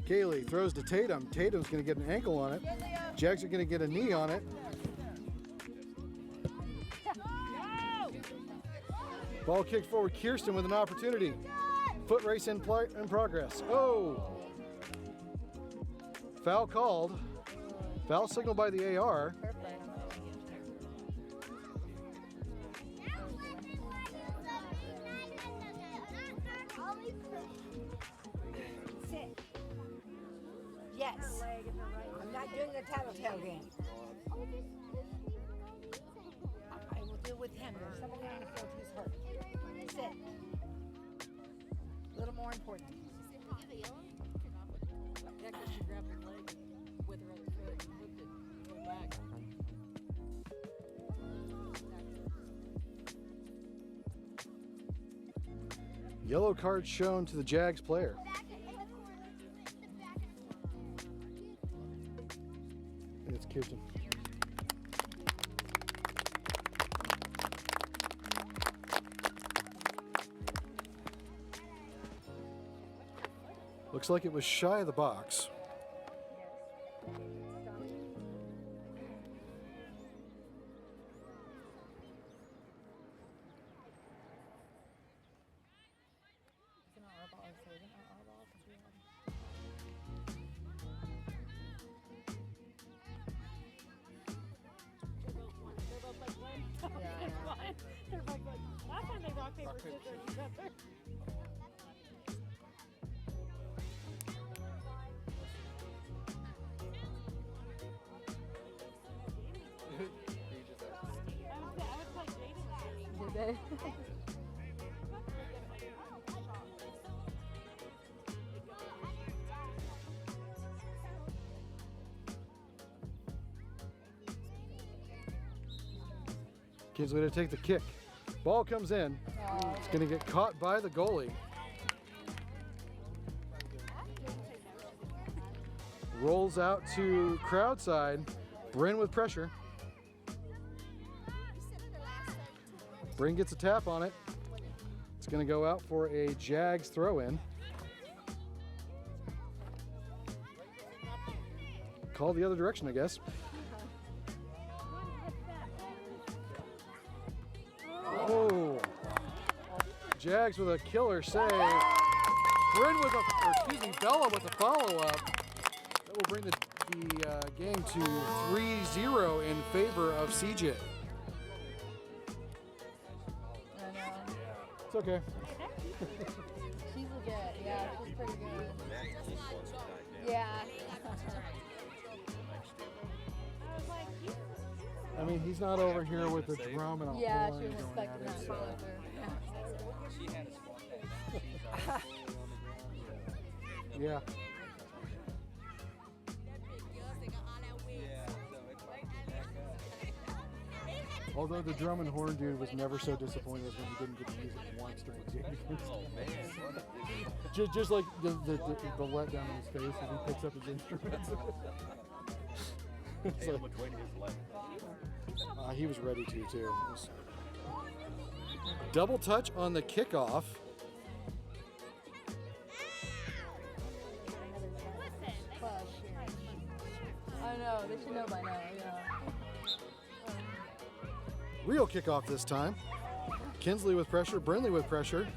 Speaker 1: Kaylee throws to Tatum. Tatum's going to get an ankle on it. Jags are going to get a knee on it. Ball kicked forward. Kirsten with an opportunity. Foot race in progress. Oh! Foul called. Foul signal by the AR.
Speaker 4: Yes. I'm not doing the tattletale game. I will deal with him. There's somebody on the field who's hurt. Sit. A little more important.
Speaker 5: Yeah, because she grabbed her leg with her other foot and hooked it going back.
Speaker 1: Yellow card shown to the Jags player. It's Kirsten. Looks like it was shy of the box.
Speaker 3: They're like, last time they rock, paper, scissors each other. I was like Jaden.
Speaker 2: Did they?
Speaker 1: Kid's going to take the kick. Ball comes in. It's going to get caught by the goalie. Rolls out to crowd side. Bryn with pressure. Bryn gets a tap on it. It's going to go out for a Jags throw-in. Call the other direction, I guess. Oh, Jags with a killer save. Bryn with Bella with a follow-up. That will bring the game to 3-0 in favor of CJ.
Speaker 2: I know.
Speaker 1: It's okay.
Speaker 2: She's legit. Yeah, she's pretty good. Yeah.
Speaker 1: I mean, he's not over here with the drum and a
Speaker 2: Yeah,
Speaker 1: horn
Speaker 2: she was
Speaker 1: going
Speaker 2: expecting
Speaker 1: at
Speaker 2: that
Speaker 1: it,
Speaker 2: to
Speaker 1: so.
Speaker 2: go through.
Speaker 1: Yeah. Although the drum and horn dude was never so disappointed as when he didn't get to use it once during the game. Just like the letdown on his face as he picks up his instruments. It's like, he was ready to too. It was double touch on the kickoff.
Speaker 2: I know, they should know by now, yeah.
Speaker 1: Real kickoff this time. Kinsley with pressure, Brinley with pressure,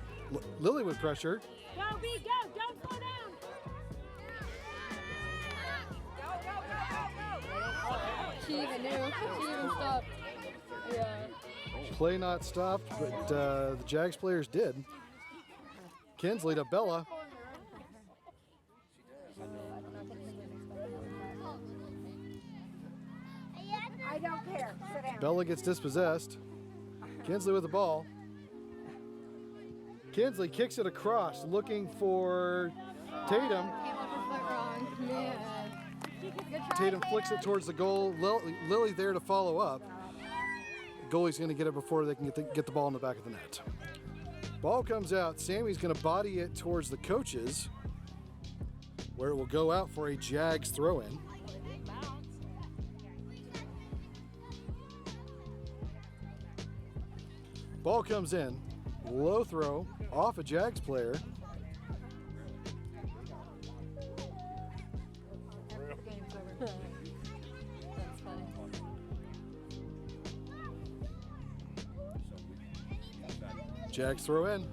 Speaker 1: Lily with pressure.
Speaker 3: Go, B, go. Don't slow down.
Speaker 2: She even knew. She even stopped. Yeah.
Speaker 1: Play not stopped, but the Jags players did. Kinsley to Bella.
Speaker 4: I don't care. Sit down.
Speaker 1: Bella gets dispossessed. Kinsley with the ball. Kinsley kicks it across, looking for Tatum.
Speaker 2: Came up a foot wrong. Man. Good try,
Speaker 1: Tatum flicks it towards the goal. Lily there to follow up. The goalie's going to get it before they can get the ball in the back of the net. Ball comes out. Sammy's going to body it towards the coaches, where it will go out for a Jags throw-in. Ball comes in. Low throw off a Jags player.
Speaker 2: That's funny.
Speaker 1: Jags throw in.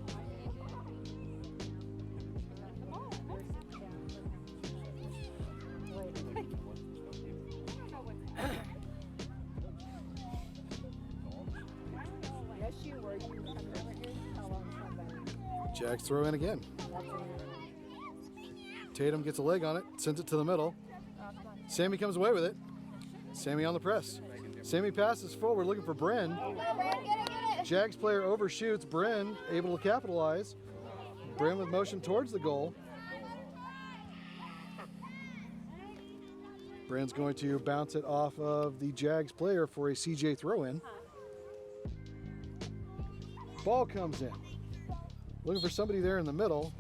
Speaker 4: Yes, you were. You come over here. How long somebody?
Speaker 1: Jags throw in again. Tatum gets a leg on it, sends it to the middle. Sammy comes away with it. Sammy on the press. Sammy passes forward looking for Bryn. Jags player overshoots. Bryn able to capitalize. Bryn with motion towards the goal. Bryn's going to bounce it off of the Jags player for a CJ throw-in. Ball comes in. Looking for somebody there in the middle.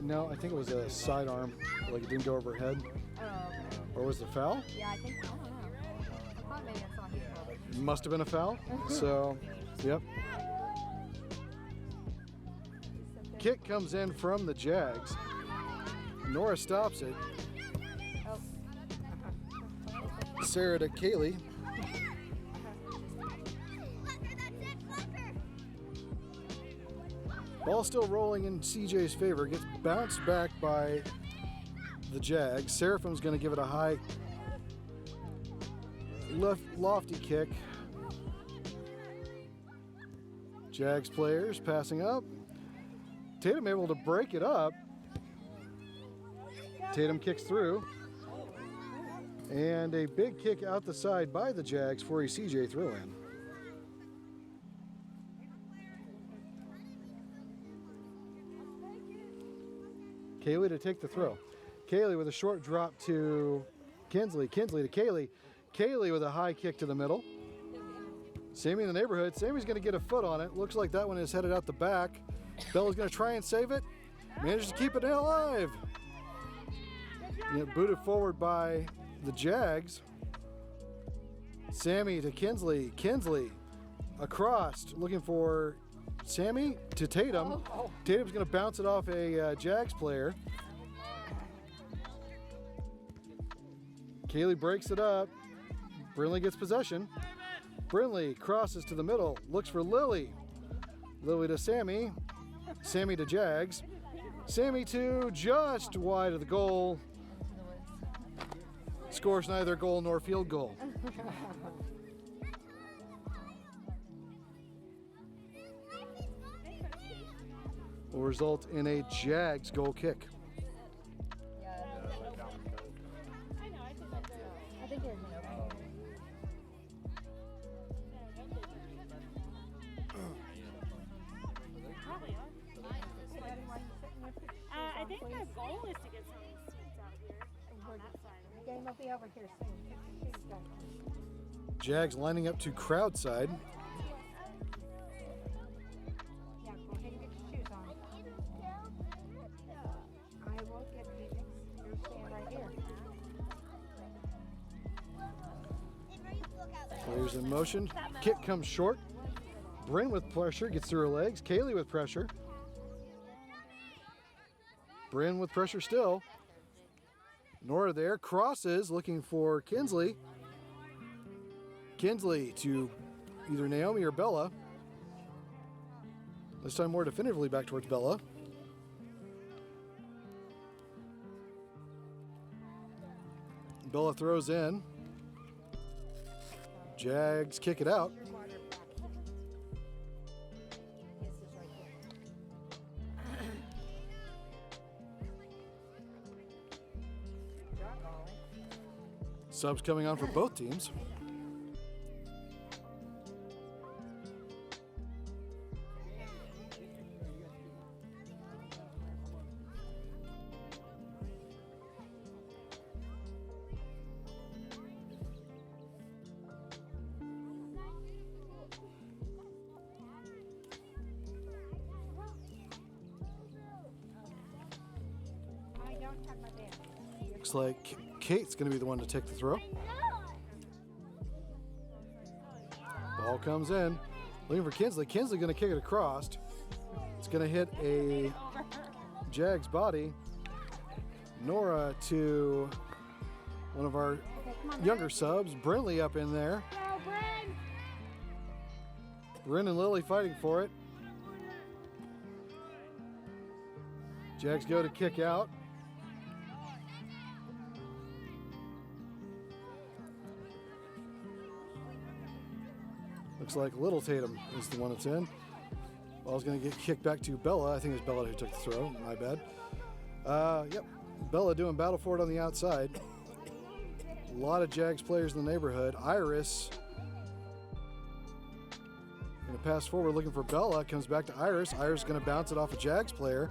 Speaker 1: No, I think it was a sidearm, like it didn't go over her head.
Speaker 2: Oh, okay.
Speaker 1: Or was it a foul?
Speaker 2: Yeah, I think, I don't know. I thought maybe I saw his fault.
Speaker 1: Must have been a foul. So, yep. Kick comes in from the Jags. Nora stops it. Sarah to Kaylee. Ball still rolling in CJ's favor. Gets bounced back by the Jags. Seraphim's going to give it a high, lofty kick. Jags players passing up. Tatum able to break it up. Tatum kicks through. And a big kick out the side by the Jags for a CJ throw-in. Kaylee to take the throw. Kaylee with a short drop to Kinsley. Kinsley to Kaylee. Kaylee with a high kick to the middle. Sammy in the neighborhood. Sammy's going to get a foot on it. Looks like that one is headed out the back. Bella's going to try and save it. Manages to keep it alive. Booted forward by the Jags. Sammy to Kinsley. Kinsley across, looking for Sammy to Tatum. Tatum's going to bounce it off a Jags player. Kaylee breaks it up. Brinley gets possession. Brindley crosses to the middle, looks for Lily. Lily to Sammy. Sammy to Jags. Sammy to just wide of the goal. Scores neither goal nor field goal. Will result in a Jags goal kick.
Speaker 2: I think you're
Speaker 3: Probably are. I think the goal is to get some of these seats out here on that side.
Speaker 4: The game will be over here soon. Get your shoes on.
Speaker 1: Jags lining up to crowd side.
Speaker 4: Yeah, go ahead and get your shoes on. I will get Phoenix. You're staying right here.
Speaker 1: Players in motion. Kick comes short. Bryn with pressure gets through her legs. Kaylee with pressure. Bryn with pressure still. Nora there. Crosses looking for Kinsley. Kinsley to either Naomi or Bella. This time more definitively back towards Bella. Bella throws in. Jags kick it out.
Speaker 4: Yes, it's right there.
Speaker 1: Subs coming on for both teams.
Speaker 4: I don't have my band.
Speaker 1: Looks like Kate's going to be the one to take the throw. Ball comes in. Looking for Kinsley. Kinsley going to kick it across. It's going to hit a Jags body. Nora to one of our younger subs. Brinley up in there.
Speaker 3: Go, Bryn!
Speaker 1: Bryn and Lily fighting for it. Jags go to kick out. Looks like Little Tatum is the one that's in. Ball's going to get kicked back to Bella. I think it was Bella who took the throw. My bad. Yep. Bella doing battle for it on the outside. A lot of Jags players in the neighborhood. Iris going to pass forward looking for Bella. Comes back to Iris. Iris is going to bounce it off a Jags player.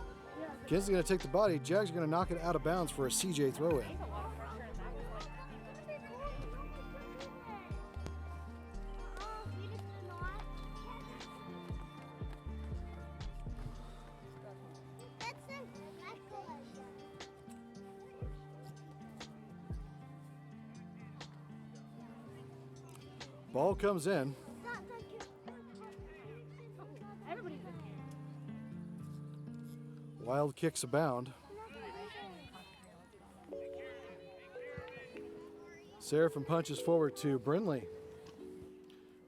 Speaker 1: Kinsley going to take the body. Jags are going to knock it out of bounds for a CJ throw-in. Ball comes in.
Speaker 3: Everybody's in here.
Speaker 1: Wild kicks abound. Seraphim punches forward to Brinley.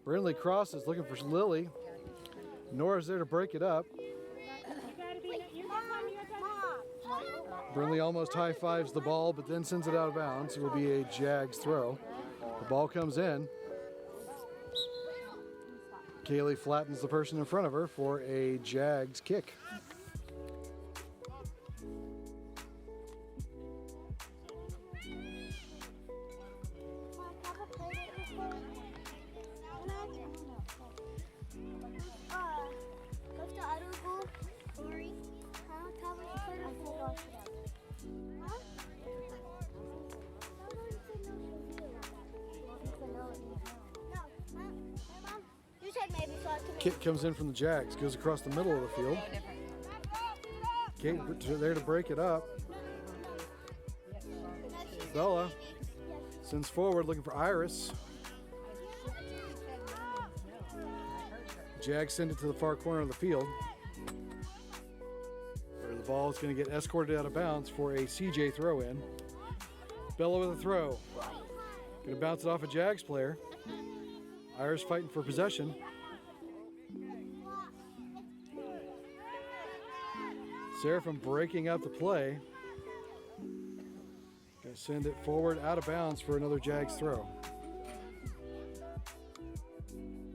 Speaker 1: Brinley crosses looking for Lily. Nora's there to break it up.
Speaker 3: You gotta be, you got time, you got time.
Speaker 1: Brinley almost high fives the ball, but then sends it out of bounds. It will be a Jags throw. The ball comes in. Kaylee flattens the person in front of her for a Jags kick. Kick comes in from the Jags, goes across the middle of the field. Kate there to break it up. Bella sends forward looking for Iris. Jags send it to the far corner of the field, where the ball is going to get escorted out of bounds for a CJ throw-in. Bella with a throw. Going to bounce it off a Jags player. Irish fighting for possession. Seraphim breaking up the play. Gonna send it forward out of bounds for another JAGS throw.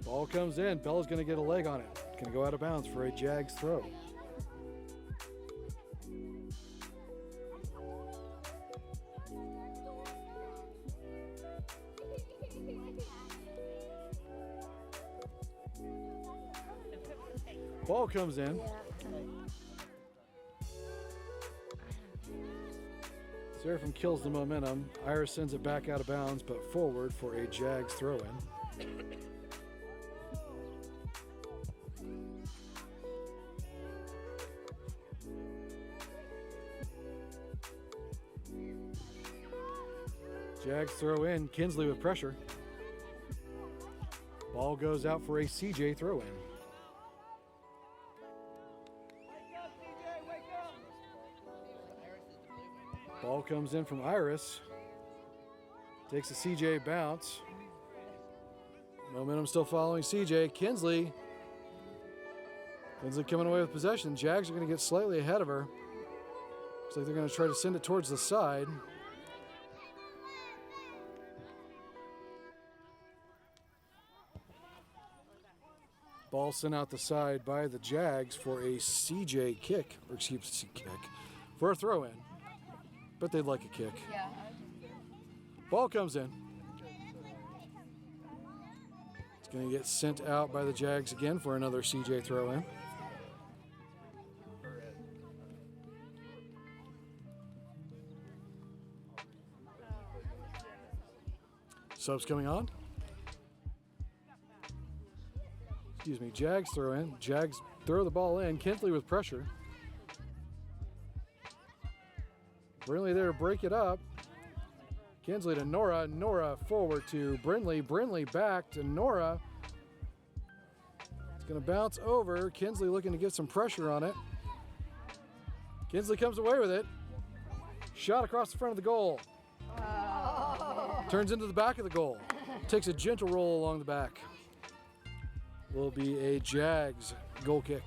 Speaker 1: Ball comes in. Bella's gonna get a leg on it. Gonna go out of bounds for a JAGS throw. Ball comes in. Seraphim kills the momentum. Iris sends it back out of bounds, but forward for a JAGS throw-in. JAGS throw-in. Kinsley with pressure. Ball goes out for a CJ throw-in. Ball comes in from Iris. Takes a CJ bounce. Momentum still following CJ. Kinsley coming away with possession. JAGS are going to get slightly ahead of her. Looks like they're going to try to send it towards the side. Ball sent out the side by the JAGS for a CJ kick, or excuse me, kick, for a throw-in. But they'd like a kick.
Speaker 2: Yeah.
Speaker 1: Ball comes in. It's going to get sent out by the JAGS again for another CJ throw-in. Subs coming on. Excuse me, JAGS throw in. JAGS throw the ball in. Kinsley with pressure. Brinley there to break it up. Kinsley to Nora. Nora forward to Brinley. Brinley back to Nora. It's going to bounce over. Kinsley looking to get some pressure on it. Kinsley comes away with it. Shot across the front of the goal. Turns into the back of the goal. Takes a gentle roll along the back. Will be a JAGS goal kick.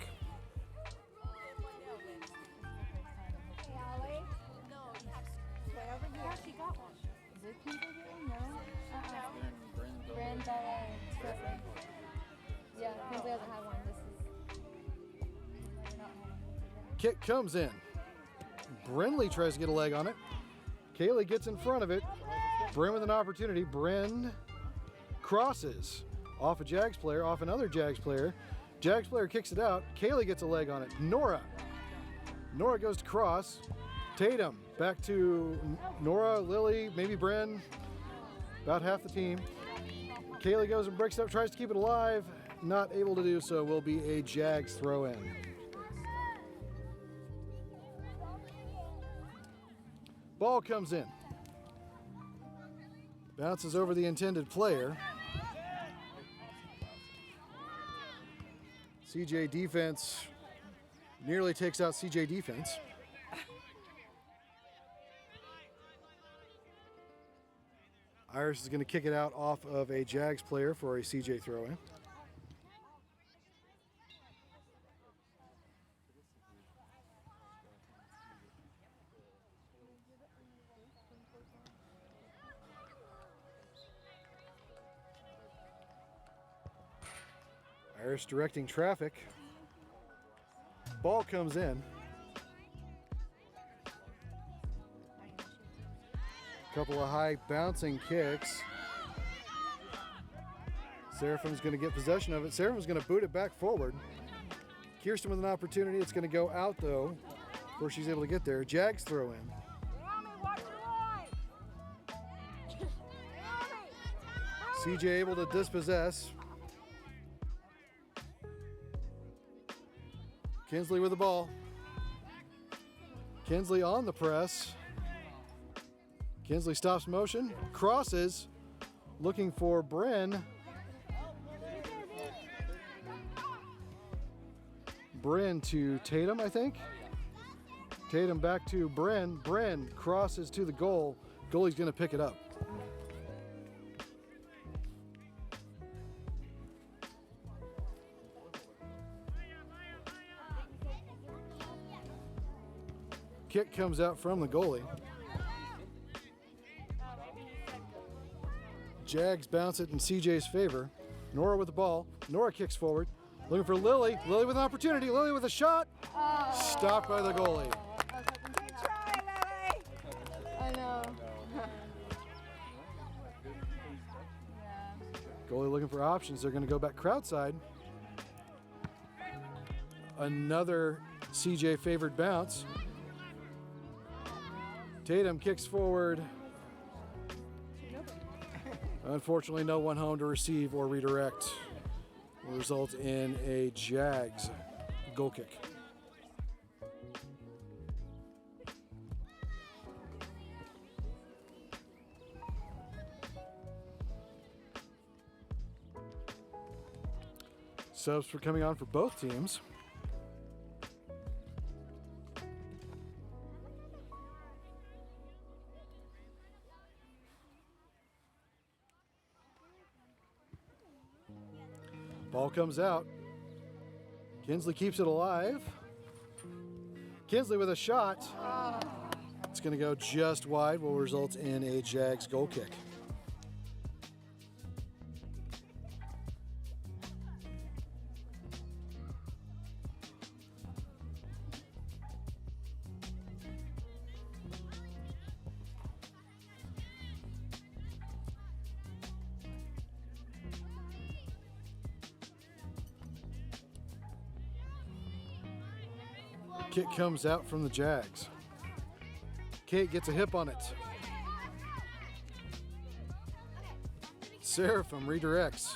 Speaker 2: Yeah, Kinsley doesn't have one.
Speaker 1: Kick comes in. Brinley tries to get a leg on it. Kaylee gets in front of it. Bryn with an opportunity. Bryn crosses off a JAGS player, off another JAGS player. JAGS player kicks it out. Kaylee gets a leg on it. Nora goes to cross. Tatum back to Nora, Lily, maybe Bryn. About half the team. Kaylee goes and breaks it up, tries to keep it alive. Not able to do so. Will be a JAGS throw in. Ball comes in. Bounces over the intended player. CJ defense nearly takes out CJ defense. Iris is going to kick it out off of a JAGS player for a CJ throw-in. Iris directing traffic. Ball comes in. Couple of high bouncing kicks. Seraphim's going to get possession of it. Seraphim's going to boot it back forward. Kirsten with an opportunity. It's going to go out though before she's able to get there. JAGS throw in. CJ able to dispossess. Kinsley with the ball. Kinsley on the press. Kinsley stops motion, crosses, looking for Bryn. Bryn to Tatum, I think. Tatum back to Bryn. Bryn crosses to the goal. Goalie's going to pick it up. Kick comes out from the goalie. Jags bounce it in CJ's favor. Nora with the ball. Nora kicks forward. Looking for Lily. Lily with an opportunity. Lily with a shot. Stopped by the goalie.
Speaker 2: Good try, Lily. I know. Yeah.
Speaker 1: Goalie looking for options. They're going to go back crowd side. Another CJ favored bounce. Tatum kicks forward. Unfortunately, no one home to receive or redirect. Will result in a Jags goal kick. Subs for coming on for both teams. Ball comes out. Kinsley keeps it alive. Kinsley with a shot. It's going to go just wide, will result in a Jags goal kick. Kick comes out from the Jags. Kate gets a hip on it. Seraphim redirects.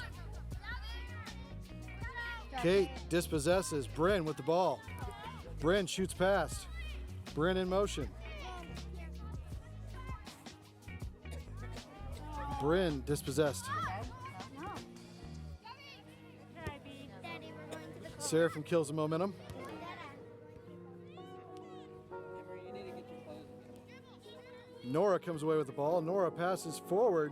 Speaker 1: Kate dispossesses. Bryn with the ball. Bryn shoots past. Bryn in motion. Bryn dispossessed. Seraphim kills the momentum. Nora comes away with the ball. Nora passes forward.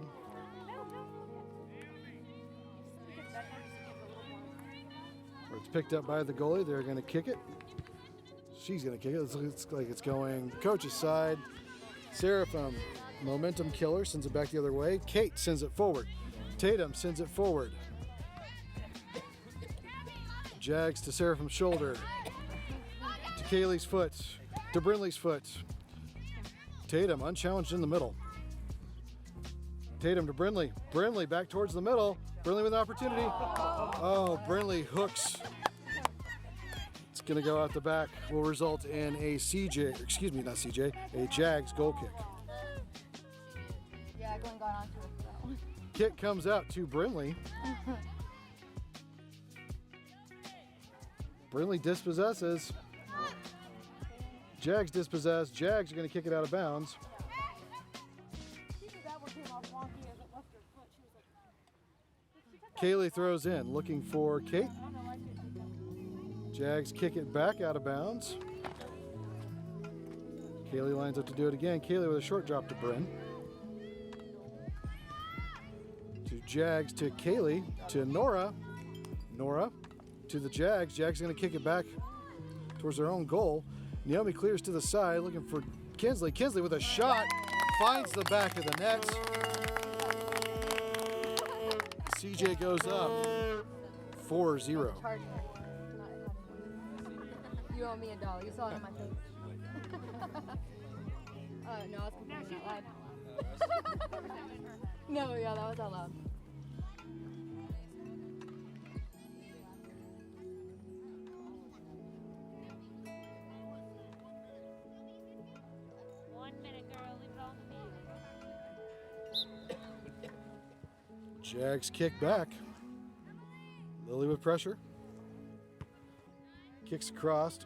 Speaker 1: It's picked up by the goalie. They're going to kick it. She's going to kick it. It looks like it's going coach's side. Seraphim, momentum killer, sends it back the other way. Kate sends it forward. Tatum sends it forward. Jags to Seraphim's shoulder. To Kaylee's foot. To Brinley's foot. Tatum unchallenged in the middle. Tatum to Brinley. Brinley back towards the middle. Brinley with an opportunity. Oh, Brinley hooks. It's going to go out the back. Will result in a a Jags goal kick.
Speaker 2: Yeah, Glenn got onto it for that one.
Speaker 1: Kick comes out to Brinley. Brinley dispossesses. Jags dispossessed. Jags are going to kick it out of bounds. Kaylee throws in, looking for Kate. Jags kick it back out of bounds. Kaylee lines up to do it again. Kaylee with a short drop to Bryn. To Jags, to Kaylee, to Nora. Nora to the Jags. Jags are going to kick it back towards their own goal. Naomi clears to the side, looking for Kinsley. Kinsley with a shot, finds the back of the net. CJ goes up 4-0.
Speaker 2: You owe me $1. You saw it in my face. No, I was complaining out loud. No, yeah, that was out loud.
Speaker 1: Jags kick back. Lily with pressure. Kicks across.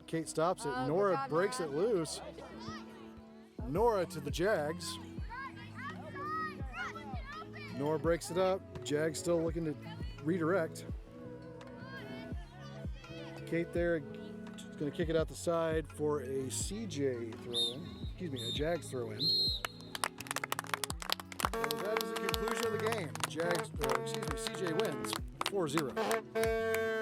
Speaker 1: Kate stops it. Nora breaks it loose. Nora to the Jags. Nora breaks it up. Jags still looking to redirect. Kate there, going to kick it out the side for a CJ throw-in. A Jags throw-in. That is the conclusion of the game. CJ wins 4-0.